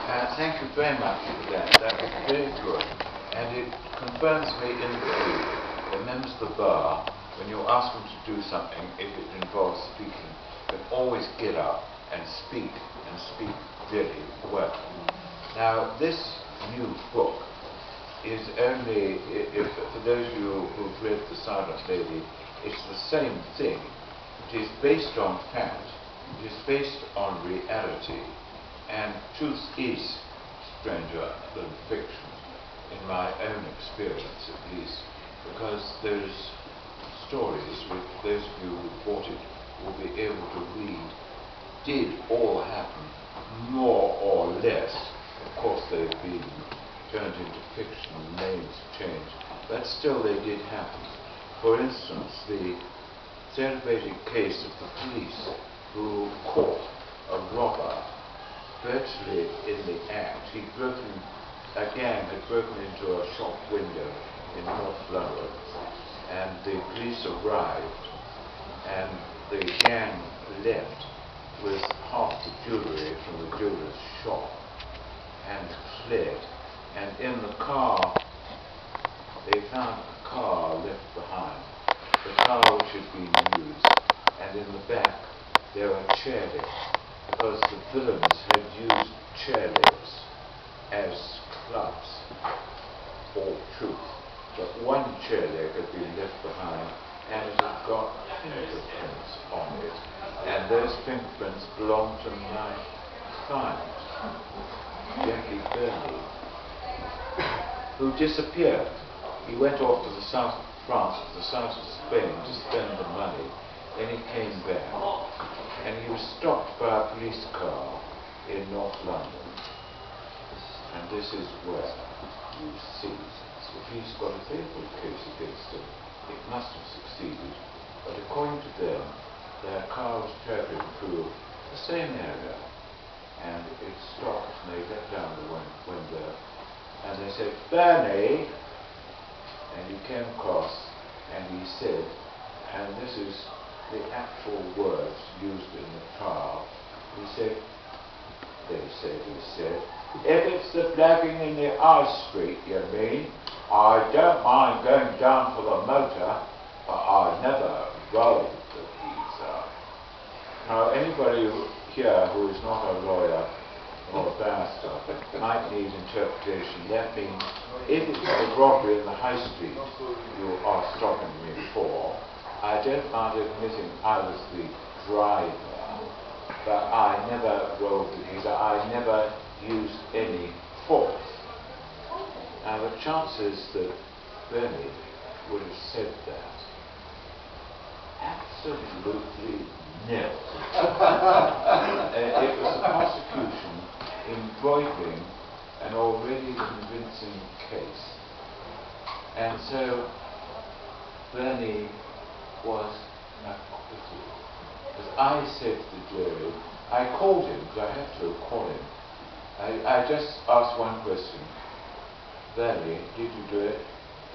Thank you very much for that. That was very good. And it confirms me in the view that members of the bar, when you ask them to do something, if it involves speaking, can always get up and speak really well. Now, this new book is only, for those of you who've read The Silent Lady, it's the same thing. It is based on fact, it is based on reality, and truth is stranger than fiction, in my own experience at least, because those stories which those of you who bought it will be able to read did all happen, more or less. Of course they've been turned into fiction, names changed, but still they did happen. For instance, the celebrated case of the police who caught a robber virtually in the act. A gang had broken into a shop window in North London, and the police arrived, and the gang left with half the jewellery from the jeweller's shop and fled. And in the car, they found a car left behind, the car which had been used, and in the back there were chair legs, because the villains had used chair legs as clubs for truth. But one chair leg had been left behind, and it had got fingerprints on it, and those fingerprints belonged to my client, Jackie Burney, who disappeared. He went off to the south of France, to the south of Spain, to spend the money. Then he came back, and he was stopped by a police car in North London. And this is where you see the police got a very good case against him. It must have succeeded, but according to them, their car was travelling through the same area, and it stopped, and they let down the window, and they said, "Bernie," and he came across, and he said, and this is the actual words used in the car, he said, "If it's the blagging in the high street, you mean, I don't mind going down for the motor, but I never rode the geezer." Now, anybody here who is not a lawyer or a barrister might need interpretation. That means, if it's a robbery in the high street you are stopping me for, I don't mind admitting I was the driver, but I never rode the geezer. I never used any force. Now, the chances that Bernie would have said that, absolutely nil. It was the prosecution embroidering an already convincing case. And so Bernie was acquitted. As I said to the jury, I called him, because I had to call him. I just asked one question. "Bernie, did you do it?"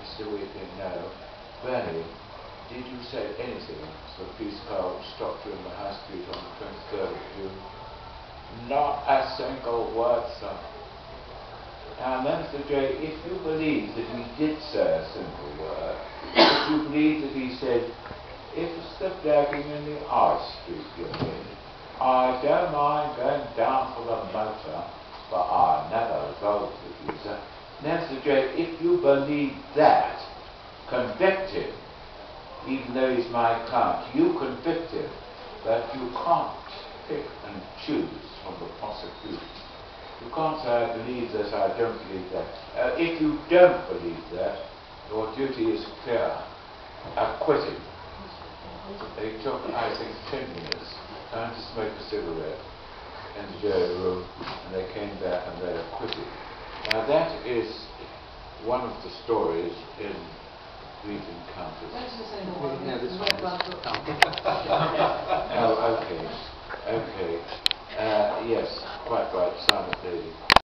Mr. Wheatley, "No." "Bernie, did you say anything to the police car which stopped you in the High Street on the 23rd of June? "Not a single word, sir." Now, Mr. J, if you believe that he did say a single word, if you believe that he said, "If it's the blagging in the High Street, you mean, I don't mind going down for the motor, but I never rode the geezer," Mr. J, if you believe that, convict him. Even though he's my client, you convict him, but you can't pick and choose from the prosecution. You can't say, "I believe this, I don't believe that." If you don't believe that, your duty is clear. Acquit him. They took, I think, 10 minutes trying to smoke a cigarette in the jury room, and they came back and they acquitted. Now, that is one of the stories in Brief Encounters. Let's just say the one. No, this one. Oh, okay. Yes, quite right, Silent Lady.